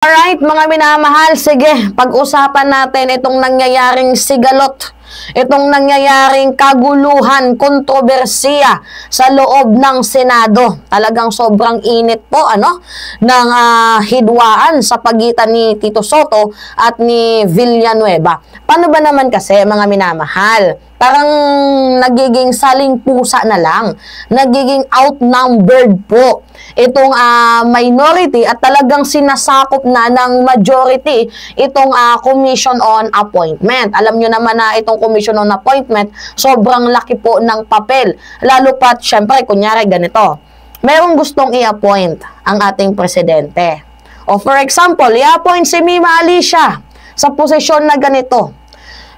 Alright, mga minamahal, sige, pag-usapan natin itong nangyayaring sigalot, itong nangyayaring kaguluhan, kontrobersiya sa loob ng Senado. Talagang sobrang init po, ng hidwaan sa pagitan ni Tito Sotto at ni Villanueva. Paano ba naman kasi, mga minamahal? Parang nagiging saling pusa na lang, nagiging outnumbered po itong minority at talagang sinasakop na ng majority itong Commission on Appointment. Alam nyo naman na itong Commission on Appointment, sobrang laki po ng papel. Lalo pat, syempre, kunyari ganito, mayroong gustong i-appoint ang ating presidente. O for example, i-appoint si Mima Alicia sa posisyon na ganito.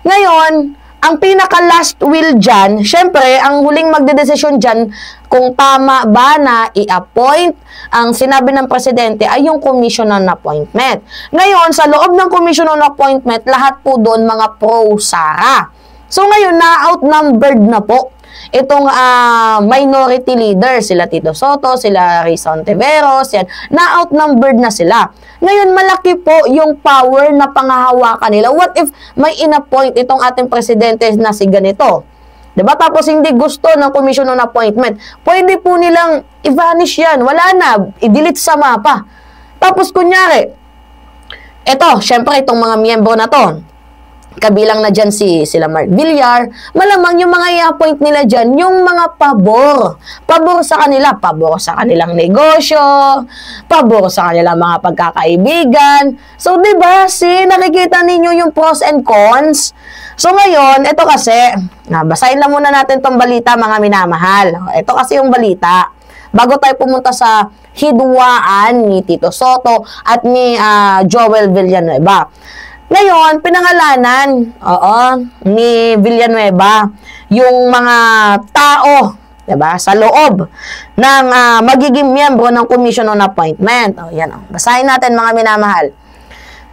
Ngayon, ang pinaka-last will dyan, syempre, ang huling magdedesisyon dyan, kung tama ba na i-appoint, ang sinabi ng presidente ay yung Commission on Appointment. Ngayon, sa loob ng Commission on Appointment, lahat po doon mga pro-Sara. So ngayon, na-outnumbered na po itong minority leader, sila Tito Sotto, sila Risa Ontiveros, yan, na-outnumbered na sila. Ngayon, malaki po yung power na pangahawakan nila. What if may in-appoint itong ating presidente na si ganito? Diba? Tapos hindi gusto ng Commission on Appointment. Pwede po nilang i-vanish yan. Wala na. I-delete sa mapa. Tapos kunyari, eto, syempre itong mga miyembro na to, kabilang na dyan sila Mark Villar, malamang yung mga i-appoint nila dyan, yung mga pabor. Pabor sa kanila, pabor sa kanilang negosyo, pabor sa kanilang mga pagkakaibigan. So, diba, nakikita ninyo yung pros and cons. So, ngayon, ito kasi, basahin lang muna natin tong balita, mga minamahal. Ito kasi yung balita. Bago tayo pumunta sa hidwaan ni Tito Sotto at ni Joel Villanueva. Ngayon, pinangalanan ni Villanueva yung mga tao, diba, sa loob ng magiging miyembro ng Commission on Appointment. Basahin natin, mga minamahal.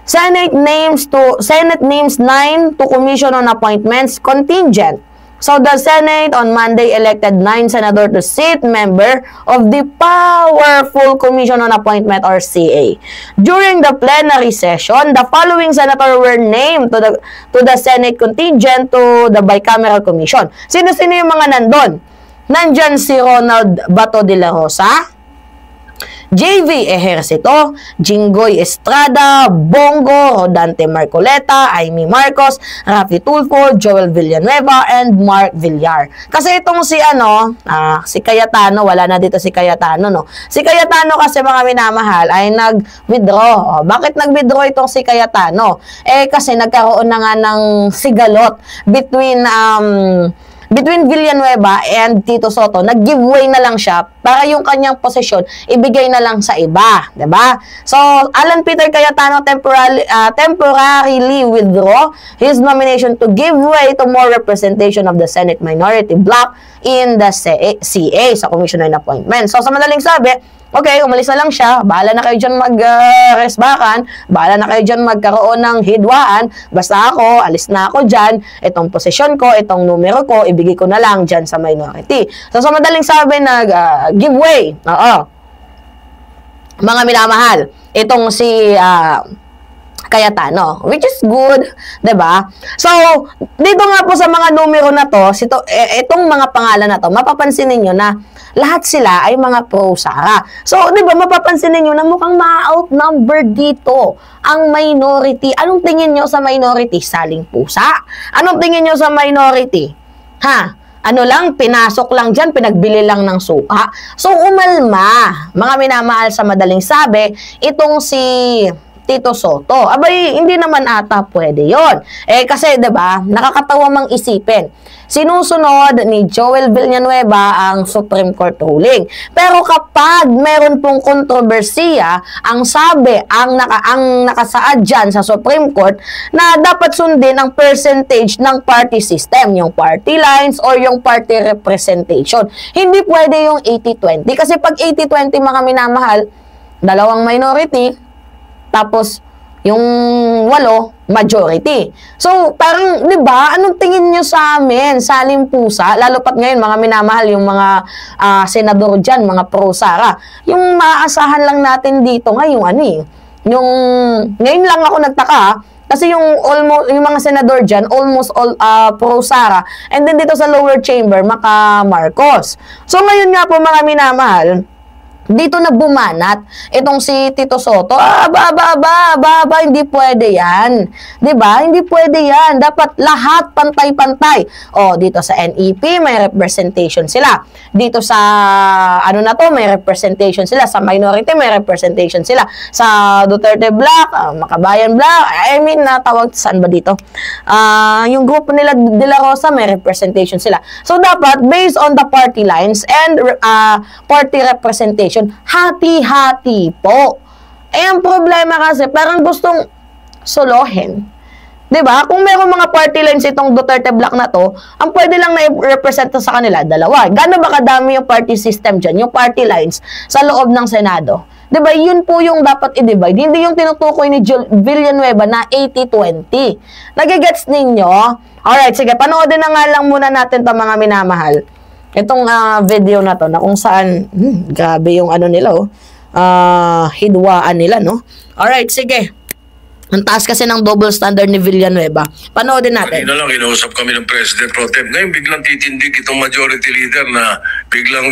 Senate names 9 to Commission on Appointments contingent. So, the Senate on Monday elected 9 senators to sit member of the powerful Commission on Appointment or CA. During the plenary session, the following senators were named to the Senate contingent to the bicameral commission. Sino-sino yung mga nandun? Nandyan si Ronald Bato de la Rosa, JV Ejercito, Jinggoy Estrada, Bongo, Rodante Marcoleta, Amy Marcos, Rafi Tulfo, Joel Villanueva, and Mark Villar. Kasi itong si Cayetano, wala na dito si Cayetano, no? Si Cayetano kasi, mga minamahal, ay nag-withdraw. Bakit nag-withdraw itong si Cayetano? Kasi nagkaroon na nga ng sigalot between Villanueva and Tito Sotto. Nag-giveaway na lang siya para yung kanyang posisyon ibigay na lang sa iba, 'di ba? So, Alan Peter Cayetano temporarily withdraw his nomination to give way to more representation of the Senate minority bloc in the CA sa Commission on Appointment. So, sa madaling sabi, okay, umalis na lang siya. Bahala na kayo dyan mag-resbakan. Bahala na kayo dyan magkaroon ng hidwaan. Basta ako, alis na ako dyan. Itong posisyon ko, itong numero ko, ibigay ko na lang dyan sa minority. So, sa madaling sabi, nag-giveaway. Mga minamahal, itong si Cayetano, which is good, 'di ba? So, dito nga po sa mga numero na to, itong mga pangalan na to, mapapansin niyo na lahat sila ay mga pro-Sara. So, 'di ba, mapapansin niyo na mukhang ma-outnumbered dito ang minority. Anong tingin niyo sa minority? Saling pusa? Anong tingin niyo sa minority? Ano lang, pinasok lang dyan, pinagbili lang ng suka. So, umalma, mga minamahal, sa madaling sabi, itong si Tito Sotto. Abay, hindi naman ata pwede yon. Kasi, diba, nakakatawa mang isipin. Sinusunod ni Joel Villanueva ang Supreme Court ruling. Pero kapag meron pong kontrobersiya, ang sabi, ang nakasaad dyan sa Supreme Court, na dapat sundin ang percentage ng party system, yung party lines or yung party representation. Hindi pwede yung 80-20. Kasi pag 80-20, mga minamahal, dalawang minority, tapos yung 8, majority. So, parang, di ba, anong tingin nyo sa amin? Saling pusa, lalo pat ngayon, mga minamahal, yung mga senador dyan, mga pro-Sara. Yung maaasahan lang natin dito ngayon, Yung, ngayon lang ako nagtaka, ha? Kasi yung mga senador dyan, almost all pro Sara. And then dito sa lower chamber, maka Marcos. So ngayon nga po mga minamahal, dito na bumanat itong si Tito Soto. Hindi pwede yan. 'Di ba? Hindi pwede yan. Dapat lahat pantay-pantay. O, dito sa NEP, may representation sila. Dito sa, ano na to, may representation sila. Sa minority, may representation sila. Sa Duterte Black, Makabayan Black, I mean, natawag, saan ba dito? Yung grupo nila, De La Rosa, may representation sila. So, dapat, based on the party lines and party representation, hati-hati po. Ang problema kasi, parang gustong solohin. 'Di ba? Kung mayroong mga party lines itong Duterte Black na to, ang pwede lang na i-represent sa kanila, dalawa. Gaano ba kadami yung party system dyan, yung party lines sa loob ng Senado? 'Di ba? Yun po yung dapat i-divide. Hindi yung tinutukoy ni Villanueva na 80-20. Nagigets ninyo? Alright, sige. Panoodin na nga lang muna natin ito mga minamahal. Itong video na to na kung saan grabe yung ano nila hidwaan nila, no? Alright, sige. Ang taas kasi ng double standard ni Villanueva. Panoodin natin. Kanina lang, inausap kami ng President Pro Tem. Ngayon, biglang titindig itong majority leader na biglang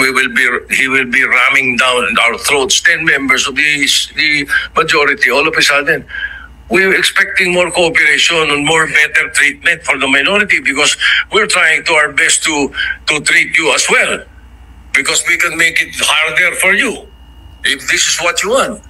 he will be ramming down our throats. 10 members of the majority, all of a sudden. We're expecting more cooperation and more better treatment for the minority because we're trying to our best to treat you as well because we can make it harder for you if this is what you want.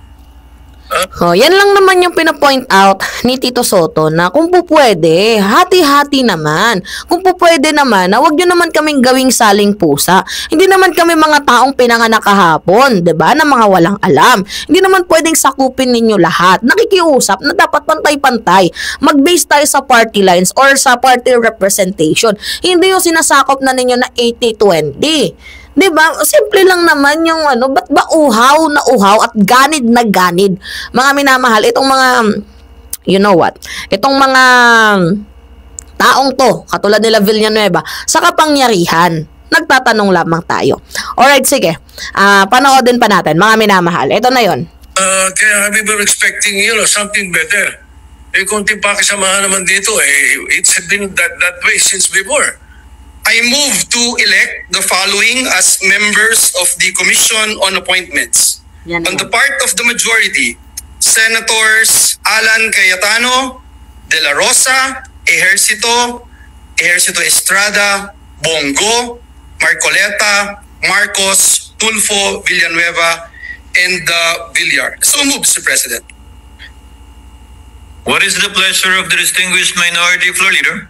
Yan lang naman yung pinapoint out ni Tito Soto na kung po pwede, hati-hati naman. Kung po pwede naman, na wag nyo naman kaming gawing saling pusa. Hindi naman kami mga taong pinanganak kahapon, 'di ba? Na mga walang alam. Hindi naman pwedeng sakupin ninyo lahat. Nakikiusap na dapat pantay-pantay. Mag-base tayo sa party lines or sa party representation. Hindi yung sinasakop na ninyo na 80-20. 'Di ba? Simple lang naman yung ba't ba uhaw na uhaw at ganid na ganid? Mga minamahal, itong mga, you know what? Itong mga taong to, katulad nila Villanueva, sa kapangyarihan, nagtatanong lamang tayo. Alright, sige. Panoodin pa natin, mga minamahal. Ito na yon. Kaya we were expecting, something better. Konting pakisamahan naman dito. It's been that way since before. I move to elect the following as members of the Commission on Appointments. On the part of the majority, Senators Alan Cayetano, De La Rosa, Ejercito Estrada, Bongo, Marcoleta, Marcos, Tulfo, Villanueva, and Villar. So moved, Mr. President. What is the pleasure of the distinguished minority floor leader?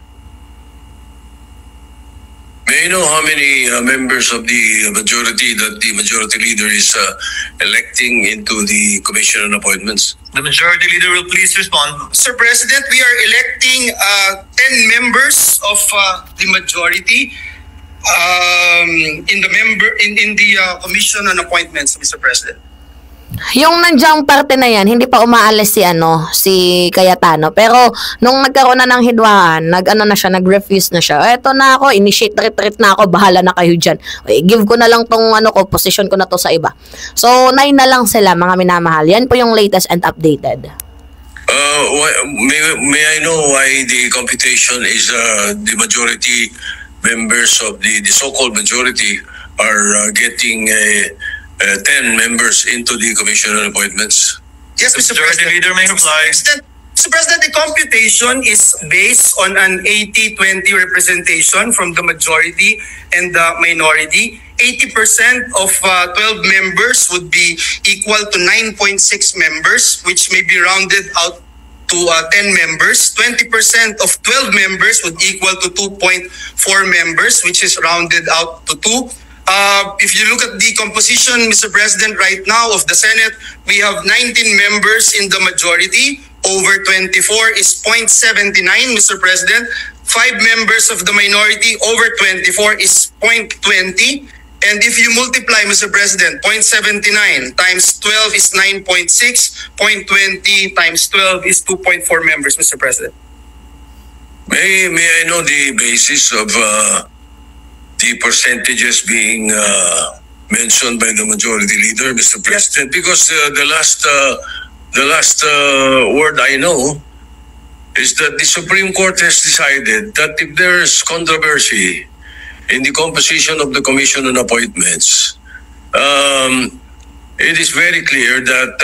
May you know how many members of the majority that the majority leader is electing into the Commission on Appointments? The majority leader will please respond. Sir President, we are electing 10 members of the majority in the Commission on Appointments, Mr. President. Yung nandiyan parte na yan, hindi pa umaalis si Cayetano. Pero nung nagkaroon na ng hidwaan, nag-refuse na siya. Eto na ako, initiate retreat na ako, bahala na kayo dyan. Give ko na lang tong position ko na to sa iba. So 9 na lang sila, mga minamahal. Yan po yung latest and updated. May I know why the computation is the majority members of the so-called majority are getting 10 members into the Commission on Appointments? Yes, Mr. Majority President. leader may reply. Mr. President, the computation is based on an 80-20 representation from the majority and the minority. 80% of 12 members would be equal to 9.6 members, which may be rounded out to 10 members. 20% of 12 members would equal to 2.4 members, which is rounded out to 2. If you look at the composition, Mr. President, right now of the Senate, we have 19 members in the majority. Over 24 is 0.79, Mr. President. 5 members of the minority, over 24 is 0.20. And if you multiply, Mr. President, 0.79 times 12 is 9.6, 0.20 times 12 is 2.4 members, Mr. President. May I know the basis of the percentages being mentioned by the majority leader, Mr. President? Because the the last word I know is that the Supreme Court has decided that if there is controversy in the composition of the Commission on Appointments, it is very clear that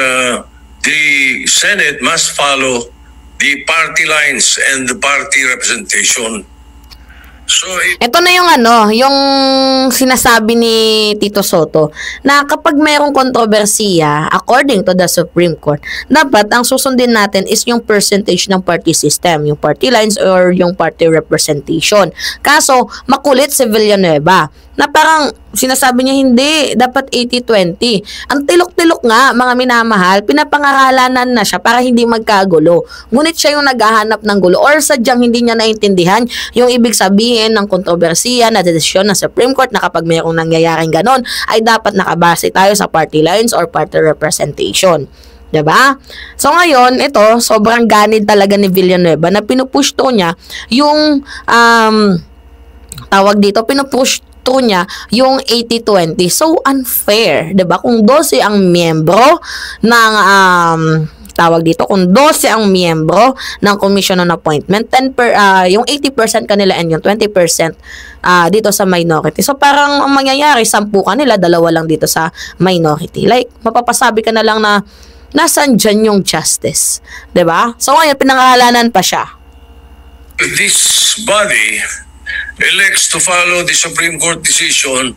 the Senate must follow the party lines and the party representation. So, Ito na yung yung sinasabi ni Tito Soto na kapag mayroong kontrobersiya, according to the Supreme Court, dapat ang susundin natin is yung percentage ng party system, yung party lines or yung party representation. Kaso, makulit si Villanueva na parang sinasabi niya hindi, dapat 80-20. Ang tilok-tilok nga, mga minamahal, pinapangaralan na siya para hindi magkagulo. Ngunit siya yung naghahanap ng gulo or sadyang hindi niya naintindihan yung ibig sabihin ng kontrobersiya na desisyon ng Supreme Court na kapag mayroong nangyayaring ganon, ay dapat nakabase tayo sa party lines or party representation. Diba? So ngayon, ito, sobrang ganid talaga ni Villanueva na pinupush to niya yung tawag dito, pinupush to niya yung 80-20. So unfair, 'di ba? Kung 12 ang miyembro ng tawag dito, kung 12 ang miyembro ng Commission on Appointment, yung 80% kanila and yung 20% dito sa minority. So parang ang mangyayari, 10 kanila, 2 lang dito sa minority. Like, mapapasabi ka na lang na nasaan dyan yung justice. 'Di ba? So ngayon, pinangalanan pa siya. this body elects to follow the Supreme Court decision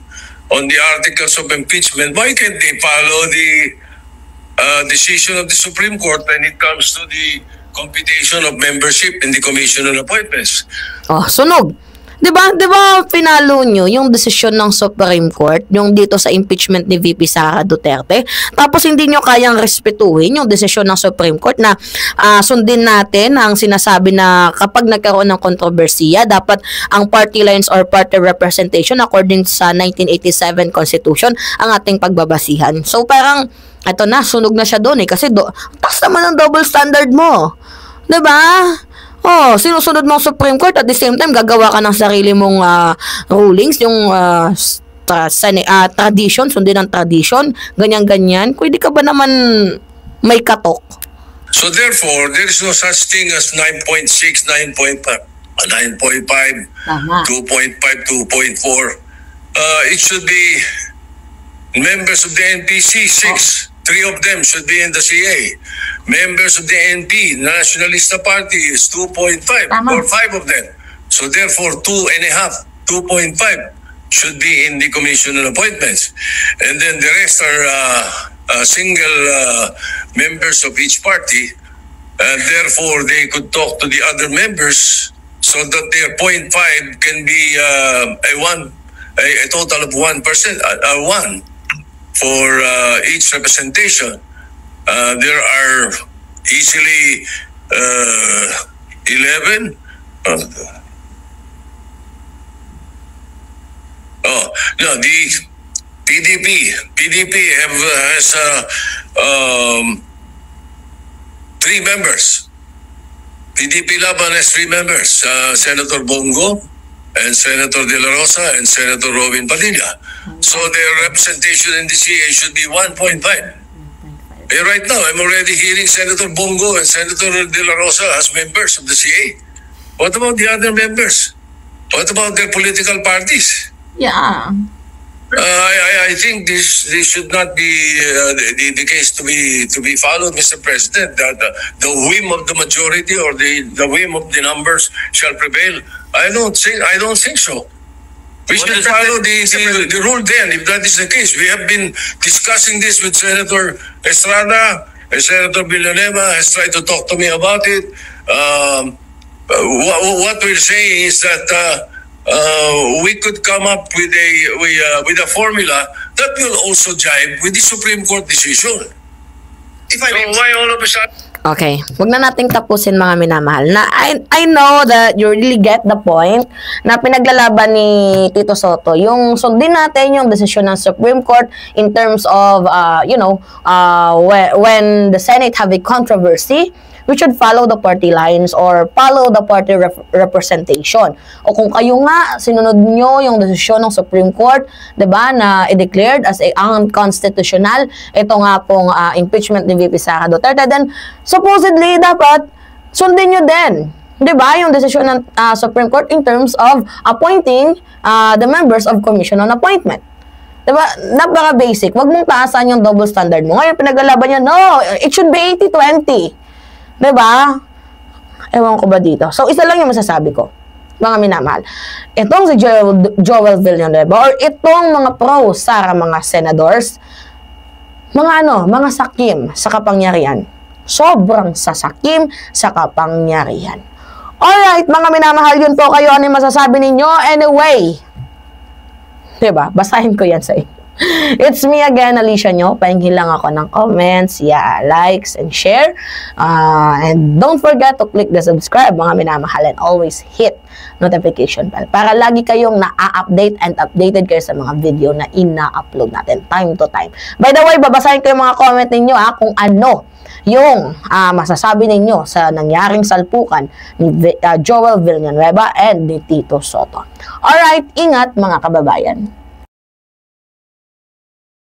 on the articles of impeachment, why can't they follow the decision of the Supreme Court when it comes to the computation of membership in the Commission on Appointments? Oh, sunog. 'Di ba pinalo nyo yung desisyon ng Supreme Court, yung dito sa impeachment ni VP Sara Duterte, tapos hindi nyo kayang respetuhin yung desisyon ng Supreme Court na sundin natin ang sinasabi na kapag nagkaroon ng kontrobersiya, dapat ang party lines or party representation according sa 1987 Constitution ang ating pagbabasihan. So parang ito na, sunog na siya doon kasi taas naman ang double standard mo. 'Di ba? Oh, sinusunod mo ang Supreme Court at the same time gagawa ka ng sarili mong rulings, yung tradition, sundin ang tradition, ganyan-ganyan. Pwede ka ba naman may katok? So therefore, there is no such thing as 9.6, 9.5, 2.5, 2.4. It should be members of the NPC, 6. 3 of them should be in the CA. Members of the NP, Nationalista Party, is 2.5 or 5 of them. So therefore, 2.5, 2.5 should be in the Commission on Appointments. And then the rest are single members of each party. And therefore, they could talk to the other members so that their 0.5 can be a total of 1%, 1. For each representation. There are easily 11. No, the PDP has 3 members. PDP Laban has 3 members. Senator Bongo, and Senator De La Rosa and Senator Robin Padilla. So their representation in the CA should be 1.5. Right now, I'm already hearing Senator Bongo and Senator De La Rosa as members of the CA. What about the other members? What about their political parties? Yeah. I think this should not be the case to be followed, Mr. President. That the whim of the majority or the whim of the numbers shall prevail. I don't think so. We should follow the rule then, if that is the case. We have been discussing this with Senator Estrada. Senator Villanueva has tried to talk to me about it. What we're saying is that we could come up with a formula that will also jibe with the Supreme Court decision. If I may, why all of a sudden? Okay, wag na nating tapusin mga minamahal. Na I know that you really get the point na pinaglalaban ni Tito Soto. Yung sundin natin yung desisyon ng Supreme Court in terms of when the Senate have a controversy, we should follow the party lines or follow the party representation. O kung kayo nga, sinunod nyo yung desisyon ng Supreme Court, diba, na i-declared as unconstitutional, ito nga pong impeachment ni ni VP Sara Duterte, then supposedly dapat sundin nyo din, di ba, yung desisyon ng Supreme Court in terms of appointing the members of Commission on Appointment. Di ba? Napaka-basic. Wag mong taasan yung double standard mo. Ngayon, pinaglalaban niya, no, it should be 80-20. Di ba? Ewan ko ba dito? So, isa lang yung masasabi ko, mga minamahal. Itong si Joel Villanueva or itong mga pro-Sara mga senadors, mga sakim sa kapangyarihan. Sobrang sasakim sa kapangyarihan. Alright, mga minamahal, yun po kayo. Ano yung masasabi ninyo? Anyway, diba? Basahin ko yan sa inyo. It's me again, Alicia Nyo. Pahingin lang ako ng comments, likes, and share. And don't forget to click the subscribe, mga minamahal, and always hit notification bell para lagi kayong na-update and updated kayo sa mga video na ina-upload natin time to time. By the way, babasahin ko yung mga comment ninyo kung ano yung masasabi ninyo sa nangyaring salpukan ni Joel Villanueva and ni Tito Sotto. Alright, ingat mga kababayan.